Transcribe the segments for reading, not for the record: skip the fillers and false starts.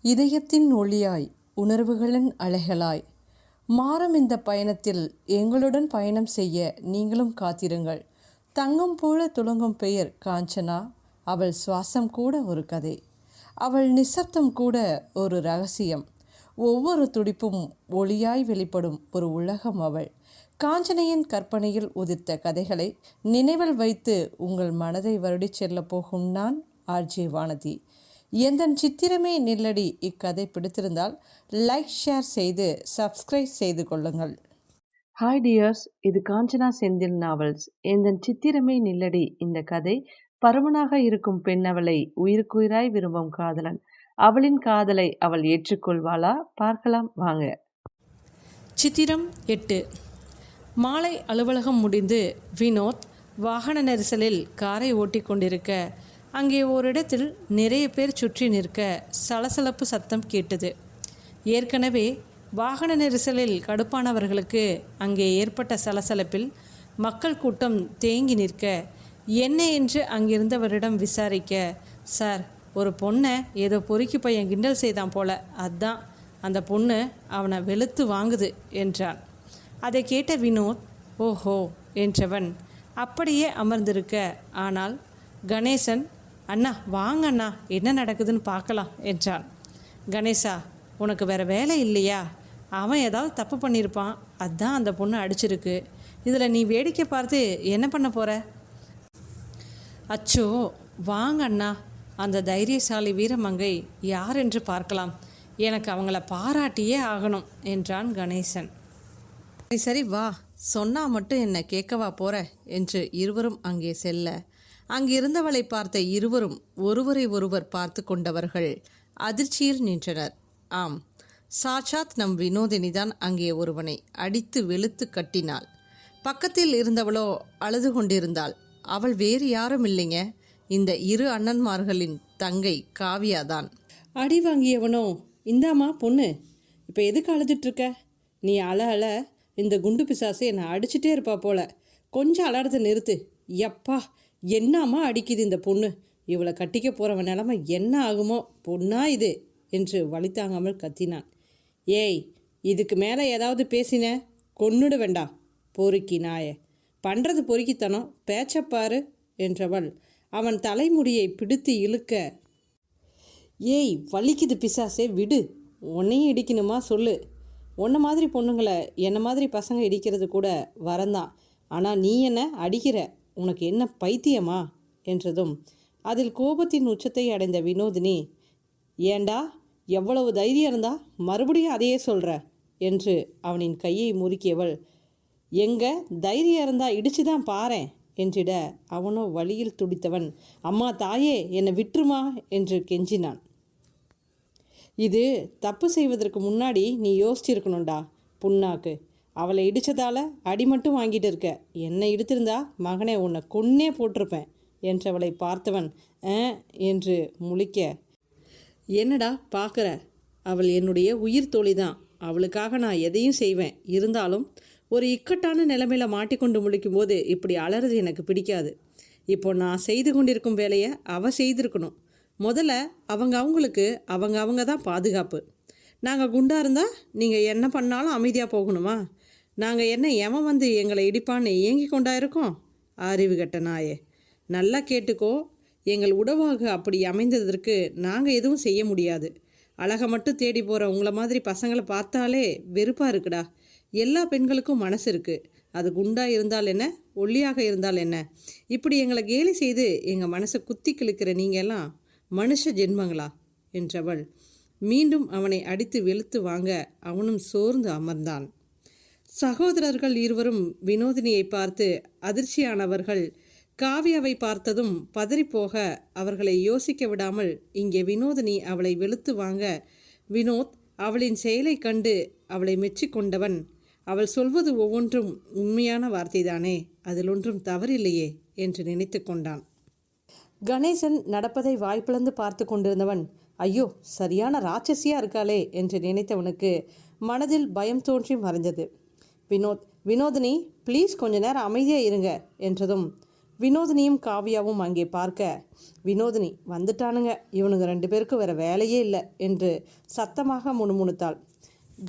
இதயத்தின் ஒளியாய், உணர்வுகளின் அலைகளாய் மாறும் இந்த பயணத்தில் எங்களுடன் பயணம் செய்ய நீங்களும் காத்திருங்கள். தங்கம் போல துளங்கும் பெயர் காஞ்சனா. அவள் சுவாசம் கூட ஒரு கதை. அவள் நிசப்தம் கூட ஒரு ரகசியம். ஒவ்வொரு துடிப்பும் ஒளியாய் வெளிப்படும் ஒரு உலகம் அவள். காஞ்சனையின் கற்பனையில் உதிர்த்த கதைகளை நினைவில் வைத்து உங்கள் மனதை வருடிச் செல்ல போகும் நான் ஆர்ஜே வானதி. எந்தன் சித்திரமே நில்லடி இக்கதை பிடித்திருந்தால் லைக் ஷேர் செய்து சப்ஸ்கிரைப் செய்து கொள்ளுங்கள். ஹாய் டியர்ஸ், இது காஞ்சனா செந்தில் நாவல்ஸ். எந்தன் சித்திரமே நில்லடி இந்த கதை பருமனாக இருக்கும் பெண்ணவளை உயிருக்குயிராய் விரும்பும் காதலன். அவளின் காதலை அவள் ஏற்றுக்கொள்வாளா? பார்க்கலாம் வாங்க. சித்திரம் 8. மாலை அலுவலகம் முடிந்து வினோத் வாகன நெரிசலில் காரை ஓட்டி கொண்டிருக்க அங்கே ஓரிடத்தில் நிறைய பேர் சுற்றி நிற்க சலசலப்பு சத்தம் கேட்டது. ஏற்கனவே வாகன நெரிசலில் கடுப்பானவர்களுக்கு அங்கே ஏற்பட்ட சலசலப்பில் மக்கள் கூட்டம் தேங்கி நிற்க என்ன என்று அங்கிருந்தவரிடம் விசாரிக்க, சார், ஒரு பொண்ணை ஏதோ பொறுக்கி பையன் கிண்டல் செய்தான் போல, அதான் அந்த பொண்ணு அவனை வெளுத்து வாங்குது என்றான். அதை கேட்ட வினோத் ஓஹோ என்றவன் அப்படியே அமர்ந்திருக்க, ஆனால் கணேசன், அண்ணா வாங்க அண்ணா, என்ன நடக்குதுன்னு பார்க்கலாம் என்றான். கணேசா, உனக்கு வேறு வேலை இல்லையா? அவன் ஏதாவது தப்பு பண்ணியிருப்பான், அதுதான் அந்த பொண்ணு அடிச்சிருக்கு. இதில் நீ வேடிக்கை பார்த்து என்ன பண்ண போகிற? அச்சோ வாங்க அண்ணா, அந்த தைரியசாலி வீரமங்கை யார் என்று பார்க்கலாம். எனக்கு அவங்கள பாராட்டியே ஆகணும் என்றான் கணேசன். சரி வா, சொன்னால் மட்டும் என்ன கேட்கவா போகிற என்று இருவரும் அங்கே செல்ல அங்கிருந்தவளை பார்த்த இருவரும் ஒருவரை ஒருவர் பார்த்து கொண்டவர்கள் அதிர்ச்சியில் நின்றனர். ஆம், சாட்சாத் நம் வினோதினிதான் அங்கே ஒருவனை அடித்து வெளுத்து கட்டினாள். பக்கத்தில் இருந்தவளோ அழுது கொண்டிருந்தாள். அவள் வேறு யாரும் இல்லைங்க, இந்த இரு அண்ணன்மார்களின் தங்கை காவியாதான். அடி வாங்கியவனோ, இந்தாமா பொண்ணு, இப்போ எதுக்கு அழுதுட்ருக்க? நீ அழ இந்த குண்டு பிசாசு என்னை அடிச்சுட்டே இருப்பா போல, கொஞ்சம் அலறதை நிறுத்து. எப்பா, என்னாமா அடிக்குது இந்த பொண்ணு, இவளை கட்டிக்க போகிறவன் நிலமை என்ன ஆகுமோ, பொண்ணா இது என்று வலித்தாங்காமல் கத்தினான். ஏய், இதுக்கு மேலே ஏதாவது பேசின கொன்னுடு வேண்டாம், பொறுக்கி நாய, பண்ணுறது பொறுக்கித்தனம், பேச்சப்பாரு என்றவள் அவன் தலைமுடியை பிடித்து இழுக்க, ஏய் வலிக்குது பிசாசே, விடு, உன்னையும் இடிக்கணுமா சொல்லு. உன்னை மாதிரி பொண்ணுங்களை என்னை மாதிரி பசங்க இடிக்கிறது கூட வரந்தான், ஆனால் நீ என்ன அடிக்கிற, உனக்கு என்ன பைத்தியமா என்றதும் அதில் கோபத்தின் உச்சத்தை அடைந்த வினோதினி, ஏண்டா எவ்வளவு தைரியம் இருந்தா மறுபடியும் அதையே சொல்கிற என்று அவனின் கையை முறுக்கியவள், எங்க தைரியம் இருந்தா இடிச்சு தான் பாரேன் என்றிட அவனோ வழியில் துடித்தவன், அம்மா தாயே என்னை விட்டுருமா என்று கெஞ்சினான். இது தப்பு செய்வதற்கு முன்னாடி நீ யோசிச்சிருக்கணும்டா புண்ணாக்கு, அவளை இடித்ததால் அடி மட்டும் வாங்கிட்டு இருக்க, என்னை இடித்திருந்தா மகனே உன்னை கொன்னே போட்டிருப்பேன் என்றவளை பார்த்தவன் என்று முழிக்க, என்னடா பார்க்குற, அவள் என்னுடைய உயிர் தோழி தான், அவளுக்காக நான் எதையும் செய்வேன், இருந்தாலும் ஒரு இக்கட்டான நிலைமையில் மாட்டிக்கொண்டு முழிக்கும்போது இப்படி அலறது எனக்கு பிடிக்காது. இப்போ நான் செய்து கொண்டிருக்கும் வேலையை அவள் செய்திருக்கணும். முதல்ல அவங்களுக்கு அவங்க தான் பாதுகாப்பு. நாங்கள் குண்டாக இருந்தால் நீங்கள் என்ன பண்ணாலும் அமைதியாக போகணுமா? நாங்கள் என்ன எவன் வந்து எங்களை இடிப்பான்னு ஏங்கி கொண்டா இருக்கோம்? அறிவு கட்ட நாயே, நல்லா கேட்டுக்கோ, எங்கள் உடவாக அப்படி அமைந்ததற்கு நாங்கள் எதுவும் செய்ய முடியாது. அழகை மட்டும் தேடி போகிற உங்களை மாதிரி பசங்களை பார்த்தாலே வெறுப்பாக இருக்குடா. எல்லா பெண்களுக்கும் மனசு இருக்குது, அது குண்டாக இருந்தால் என்ன, ஒல்லியாக இருந்தால் என்ன, இப்படி எங்களை கேலி செய்து எங்கள் மனசை குத்தி கிழக்கிற நீங்கள்லாம் மனுஷ ஜென்மங்களா என்றவள் மீண்டும் அவனை அடித்து வெளுத்து வாங்க அவனும் சோர்ந்து அமர்ந்தான். சகோதரர்கள் இருவரும் வினோதினியை பார்த்து அதிர்ச்சியானவர்கள் காவியாவை பார்த்ததும் பதறிப்போக அவர்களை யோசிக்க விடாமல் இங்கே வினோதினி அவளை வெளுத்து வாங்க, வினோத் அவளின் செயலை கண்டு அவளை மெச்சிக்கொண்டவன், அவள் சொல்வது ஒவ்வொன்றும் உண்மையான வார்த்தைதானே, அதில் ஒன்றும் தவறில்லையே என்று நினைத்து கொண்டான். கணேசன் நடப்பதை வாய்ப்பிழந்து பார்த்து கொண்டிருந்தவன், ஐயோ சரியான ராட்சசியாக இருக்காளே என்று நினைத்தவனுக்கு மனதில் பயம் தோன்றி மறைஞ்சது. வினோதினி ப்ளீஸ் கொஞ்ச நேரம் அமைதியாக இருங்க என்றதும், வினோதினியும் காவியாவும் அங்கே பார்க்க, வினோதினி வந்துட்டானுங்க, இவனுங்க 2 பேருக்கு வேறு வேலையே இல்லை என்று சத்தமாக முணுமுணுத்தாள்.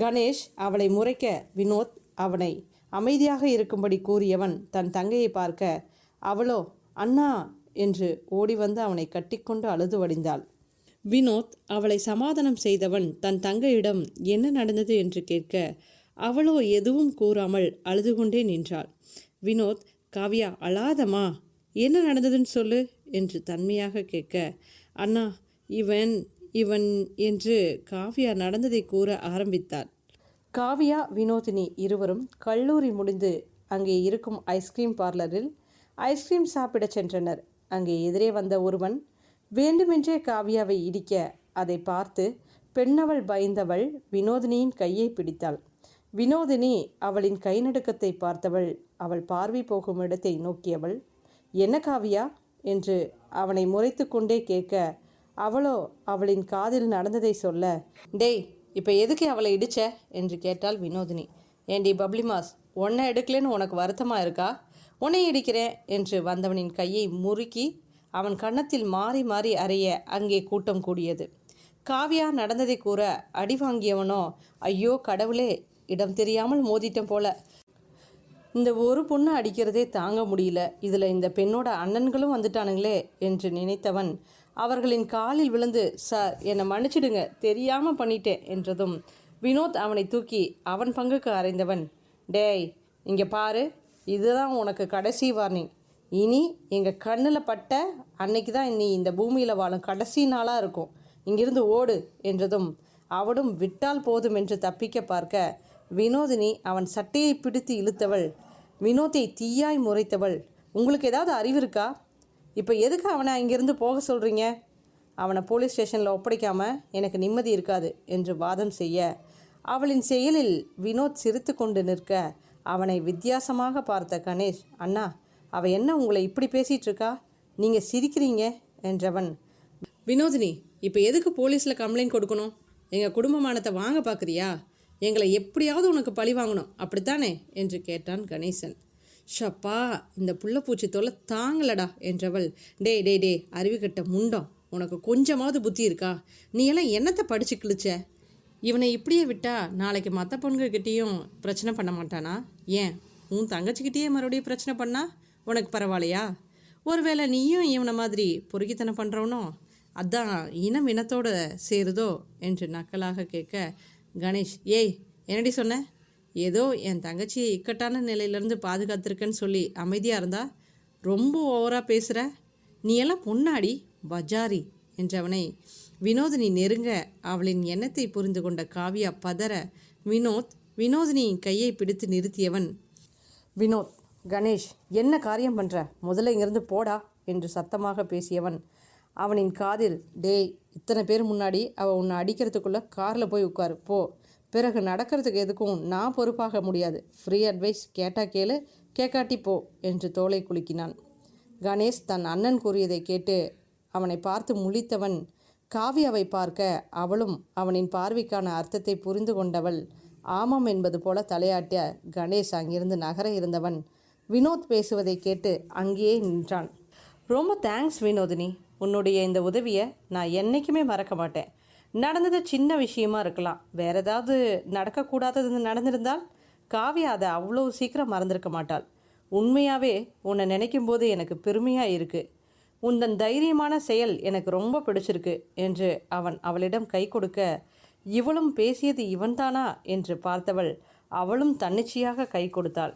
கணேஷ் அவளை முறைக்க வினோத் அவனை அமைதியாக இருக்கும்படி கூறியவன் தன் தங்கையை பார்க்க, அவளோ அண்ணா என்று ஓடி வந்து அவனை கட்டிக்கொண்டு அழுது வடிந்தாள். வினோத் அவளை சமாதானம் செய்தவன் தன் தங்கையிடம் என்ன நடந்தது என்று கேட்க, அவளோ எதுவும் கூறாமல் அழுது கொண்டே நின்றாள். வினோத், காவியா அழாதம்மா, என்ன நடந்ததுன்னு சொல்லு என்று தன்மையாக கேட்க, அண்ணா இவன் இவன் என்று காவியா நடந்ததை கூற ஆரம்பித்தாள். காவியா வினோதினி இருவரும் கல்லூரி முடிந்து அங்கே இருக்கும் ஐஸ்கிரீம் பார்லரில் ஐஸ்கிரீம் சாப்பிட சென்றனர். அங்கே எதிரே வந்த ஒருவன் வேண்டுமென்றே காவியாவை இடிக்க அதை பார்த்து பெண்ணவள் பயந்தவள் வினோதினியின் கையை பிடித்தாள். வினோதினி அவளின் கை நடுக்கத்தை பார்த்தவள் அவள் பார்வை போகும் இடத்தை நோக்கியவள், என்ன காவியா என்று அவனை முறைத்து கொண்டே கேட்க, அவளோ அவளின் காதில் நடந்ததை சொல்ல, டேய் இப்போ எதுக்கு அவளை இடிச்ச என்று கேட்டாள் வினோதினி. ஏண்டி பப்ளிமாஸ், உன்னை எடுக்கலன்னு உனக்கு வருத்தமாக இருக்கா? உன்னை இடிக்கிறேன் என்று வந்தவனின் கையை முறுக்கி அவன் கன்னத்தில் மாறி மாறி அறைய அங்கே கூட்டம் கூடியது. காவியா நடந்ததை கூற அடி வாங்கியவனோ, ஐயோ கடவுளே, இடம் தெரியாமல் மோதிட்டம் போல, இந்த ஒரு பொண்ணு அடிக்கிறதே தாங்க முடியல, இதில் இந்த பெண்ணோட அண்ணன்களும் வந்துட்டானுங்களே என்று நினைத்தவன் அவர்களின் காலில் விழுந்து, சார் என்னை மன்னிச்சிடுங்க, தெரியாமல் பண்ணிட்டேன் என்றதும் வினோத் அவனை தூக்கி அவன் பங்குக்கு அறைந்தவன், டேய் இங்கே பாரு, இதுதான் உனக்கு கடைசி வார்னிங், இனி எங்கள் கண்ணில் பட்ட அன்னைக்கு தான் நீ இந்த பூமியில் வாழும் கடைசி நாளாக இருக்கும், இங்கிருந்து ஓடு என்றதும் அவனும் விட்டால் போதும் என்று தப்பிக்க பார்க்க, வினோதினி அவன் சட்டையை பிடித்து இழுத்தவள், வினோத்தை தீயாய் முறைத்தவள், உங்களுக்கு ஏதாவது அறிவு இருக்கா? இப்போ எதுக்கு அவனை அங்கிருந்து போக சொல்கிறீங்க? அவனை போலீஸ் ஸ்டேஷனில் ஒப்படைக்காமல் எனக்கு நிம்மதி இருக்காது என்று வாதம் செய்ய, அவளின் செயலில் வினோத் சிரித்து கொண்டு நிற்க அவனை வித்தியாசமாக பார்த்த கணேஷ், அண்ணா அவள் என்ன உங்களை இப்படி பேசிகிட்ருக்கா, நீங்கள் சிரிக்கிறீங்க என்றவன், வினோதினி இப்போ எதுக்கு போலீஸில் கம்ப்ளைண்ட் கொடுக்கணும்? எங்கள் குடும்பமானத்தை வாங்க பார்க்குறியா? எங்களை எப்படியாவது உனக்கு பழி வாங்கணும் அப்படித்தானே என்று கேட்டான் கணேசன். ஷப்பா, இந்த புள்ளப்பூச்சி தொல்லை தாங்கலடா என்றவள், டே டே டே அறிவுகட்ட முண்டம், உனக்கு கொஞ்சமாவது புத்தி இருக்கா? நீ எல்லாம் என்னத்தை படித்து கிழிச்ச? இவனை இப்படியே விட்டா நாளைக்கு மற்ற பொண்ணுகிட்டேயும் பிரச்சனை பண்ண மாட்டானா? ஏன் உன் தங்கச்சிக்கிட்டேயே மறுபடியும் பிரச்சனை பண்ணா உனக்கு பரவாயில்லையா? ஒருவேளை நீயும் இவனை மாதிரி பொறுக்கித்தனம் பண்ணுறவனோ? அதான் இனம் இனத்தோடு சேருதோ என்று நக்கலாக கேட்க, கணேஷ், ஏய் என்னடி சொன்ன? ஏதோ என் தங்கச்சியை இக்கட்டான நிலையிலேருந்து பாதுகாத்திருக்கேன்னு சொல்லி அமைதியாக இருந்தா ரொம்ப ஓவராக பேசுகிற, நீ எல்லாம் பொன்னாடி பஜாரி என்றவனை வினோதினி நெருங்க அவளின் எண்ணத்தை புரிந்து கொண்ட காவியா பதற, வினோதினியின் கையை பிடித்து நிறுத்தியவன், வினோத், கணேஷ் என்ன காரியம் பண்ணுற, முதல்ல இங்கிருந்து போடா என்று சத்தமாக பேசியவன் அவனின் காதில், டேய் இத்தனை பேர் முன்னாடி அவள் உன்னை அடிக்கிறதுக்குள்ளே காரில் போய் உட்காரு போ, பிறகு நடக்கிறதுக்கு எதுக்கும் நான் பொறுப்பாக முடியாது, ஃப்ரீ அட்வைஸ் கேட்டா கேளு, கேட்காட்டி போ என்று தோலை குலுக்கினான். கணேஷ் தன் அண்ணன் கூறியதை கேட்டு அவனை பார்த்து முழித்தவன் காவியாவை பார்க்க, அவளும் அவனின் பார்வைக்கான அர்த்தத்தை புரிந்து கொண்டவள் ஆமாம் என்பது போல தலையாட்டிய கணேஷ் அங்கிருந்து நகர இருந்தவன் வினோத் பேசுவதை கேட்டு அங்கேயே நின்றான். ரொம்ப தேங்க்ஸ் வினோதினி, உன்னுடைய இந்த உதவியை நான் என்றைக்குமே மறக்க மாட்டேன். நடந்தது சின்ன விஷயமா இருக்கலாம், வேற ஏதாவது நடக்கக்கூடாதது நடந்திருந்தால் காவியா அதை அவ்வளோ சீக்கிரம் மறந்திருக்க மாட்டாள். உண்மையாகவே உன்னை நினைக்கும் போது எனக்கு பெருமையாக இருக்குது. உந்தன் தைரியமான செயல் எனக்கு ரொம்ப பிடிச்சிருக்கு என்று அவன் அவளிடம் கை கொடுக்க, இவளும் பேசியது இவன்தானா என்று பார்த்தவள் அவளும் தன்னிச்சையாக கை கொடுத்தாள்.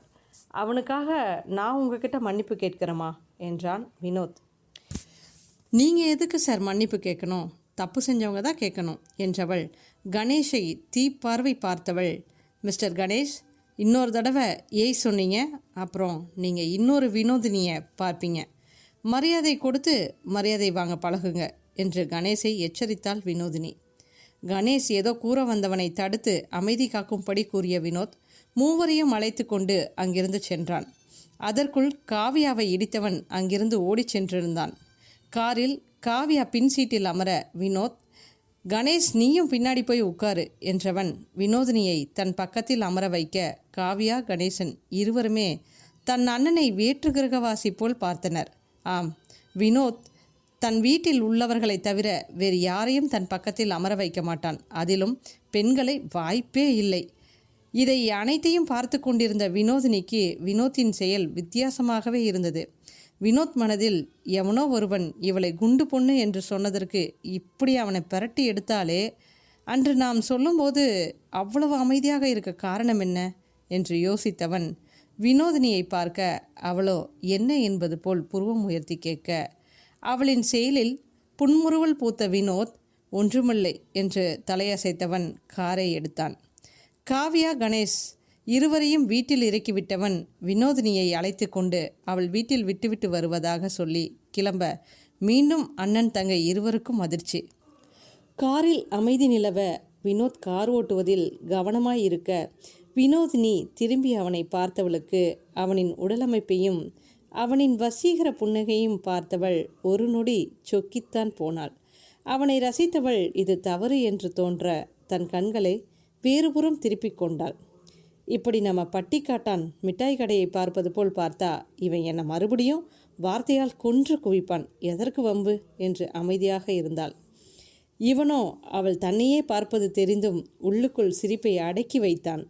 அவனுக்காக நான் உங்ககிட்ட மன்னிப்பு கேட்கிறேம்மா என்றான் வினோத். நீங்கள் எதுக்கு சார் மன்னிப்பு கேட்கணும், தப்பு செஞ்சவங்க தான் கேட்கணும் என்றவள் கணேஷை தீப்பார்வை பார்த்தவள், மிஸ்டர் கணேஷ், இன்னொரு தடவை ஏய் சொன்னீங்க அப்புறம் நீங்கள் இன்னொரு வினோதினியை பார்ப்பீங்க, மரியாதை கொடுத்து மரியாதை வாங்க பழகுங்க என்று கணேஷை எச்சரித்தாள் வினோதினி. கணேஷ் ஏதோ கூற வந்தவனை தடுத்து அமைதி காக்கும்படி கூறிய வினோத் மூவரையும் அழைத்து கொண்டு அங்கிருந்து சென்றான். அதற்குள் காவியாவை இடித்தவன் அங்கிருந்து ஓடி சென்றிருந்தான். காரில் காவியா பின் சீட்டில் அமர வினோத், கணேஷ் நீயும் பின்னாடி போய் உட்காரு என்றவன் வினோதினியை தன் பக்கத்தில் அமர வைக்க காவியா கணேசன் இருவருமே தன் அண்ணனை வேற்று கிரகவாசி போல் பார்த்தனர். ஆம், வினோத் தன் வீட்டில் உள்ளவர்களை தவிர வேறு யாரையும் தன் பக்கத்தில் அமர வைக்க மாட்டான். அதிலும் பெண்களை வாய்ப்பே இல்லை. இதை அனைத்தையும் பார்த்து கொண்டிருந்த வினோதினிக்கு வினோத்தின் செயல் வித்தியாசமாகவே இருந்தது. வினோத் மனதில் எவனோ ஒருவன் இவளை குண்டு பொண்ணு என்று சொன்னதற்கு இப்படி அவனை பிரட்டி எடுத்தாலே அன்று நாம் சொல்லும்போது அவ்வளவு அமைதியாக இருக்க காரணம் என்ன என்று யோசித்தவன் வினோதினியை பார்க்க அவளோ என்ன என்பது போல் புருவம் உயர்த்தி கேட்க, அவளின் செயலில் புன்முறுவல் பூத்த வினோத் ஒன்றுமில்லை என்று தலையசைத்தவன் காரை எடுத்தான். காவ்யா, கணேஷ் இருவரையும் வீட்டில் இறக்கிவிட்டவன் வினோதினியை அழைத்து கொண்டு அவள் வீட்டில் விட்டுவிட்டு வருவதாக சொல்லி கிளம்ப மீண்டும் அண்ணன் தங்கை இருவருக்கும் அதிர்ச்சி. காரில் அமைதி நிலவ வினோத் கார் ஓட்டுவதில் கவனமாயிருக்க வினோதினி திரும்பி அவனை பார்த்தவளுக்கு அவனின் உடலமைப்பையும் அவனின் வசீகர புன்னகையும் பார்த்தவள் ஒரு நொடி சொக்கித்தான் போனாள். அவனை ரசித்தவள் இது தவறு என்று தோன்ற தன் கண்களை வேறுபுறம் திருப்பிக் கொண்டாள். இப்படி நம்ம பட்டிக்காட்டான் மிட்டாய் கடையை பார்ப்பது போல் பார்த்தா இவன் என்னை மறுபடியும் வார்த்தையால் கொன்று குவிப்பான், எதற்கு வம்பு என்று அமைதியாக இருந்தாள். இவனோ அவள் தன்னையே பார்ப்பது தெரிந்தும் உள்ளுக்குள் சிரிப்பை அடக்கி வைத்தான்.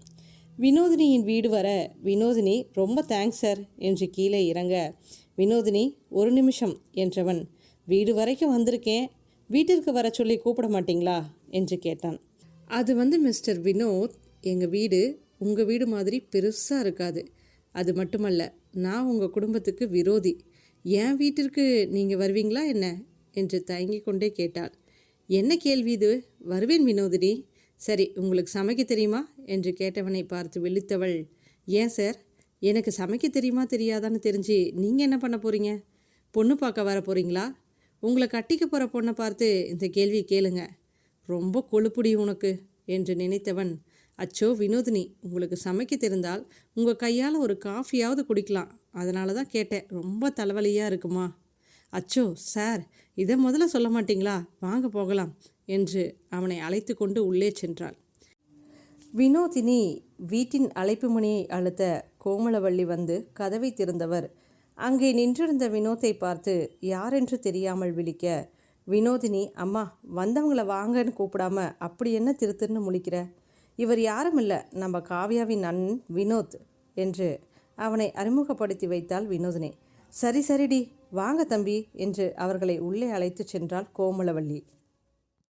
வினோதினியின் வீடு வர வினோதினி ரொம்ப தேங்க்ஸ் சார் என்று கீழே இறங்க, வினோதினி ஒரு நிமிஷம் என்றவன், வீடு வரைக்கும் வந்திருக்கேன், வீட்டிற்கு வர சொல்லி கூப்பிட மாட்டிங்களா என்று கேட்டான். அது மிஸ்டர் வினோத், எங்கள் வீடு உங்கள் வீடு மாதிரி பெருசாக இருக்காது. அது மட்டுமல்ல, நான் உங்கள் குடும்பத்துக்கு விரோதி. என் வீட்டிற்கு நீங்கள் வருவீங்களா என்ன என்று தயங்கி கொண்டே கேட்டாள். என்ன கேள்வி இது? வருவேன் வினோதினி. சரி, உங்களுக்கு சமைக்க தெரியுமா என்று கேட்டவனை பார்த்து விழித்தவள், ஏன் சார், எனக்கு சமைக்க தெரியுமா தெரியாதான்னு தெரிஞ்சு நீங்கள் என்ன பண்ண போகிறீங்க? பொண்ணு பார்க்க வர போகிறீங்களா? உங்களை கட்டிக்க போகிற பொண்ணை பார்த்து இந்த கேள்வியை கேளுங்க. ரொம்ப கொழுப்புடி உனக்கு என்று நினைத்தவன், அச்சோ வினோதினி, உங்களுக்கு சமைக்க தெரிந்தால் உங்கள் கையால் ஒரு காஃபியாவது குடிக்கலாம், அதனால தான் கேட்டேன். ரொம்ப தலைவலியாக இருக்குமா? அச்சோ சார், இதை முதல்ல சொல்ல மாட்டிங்களா? வாங்க போகலாம் என்று அவனை அழைத்து கொண்டு உள்ளே சென்றாள். வினோதினி வீட்டின் அழைப்பு மணியை அழுத்த கோமலவள்ளி வந்து கதவை திறந்தவர் அங்கே நின்றிருந்த வினோத்தை பார்த்து யாரென்று தெரியாமல் விழிக்க, வினோதினி, அம்மா வந்தவங்களை வாங்கன்னு கூப்பிடாம அப்படி என்ன திருன்னு முழிக்கிற? இவர் யாரும் இல்லை, நம்ம காவ்யாவின் அண்ணன் வினோத் என்று அவனை அறிமுகப்படுத்தி வைத்தாள் வினோதினி. சரி சரிடி, வாங்க தம்பி என்று அவர்களை உள்ளே அழைத்து சென்றாள் கோமலவள்ளி.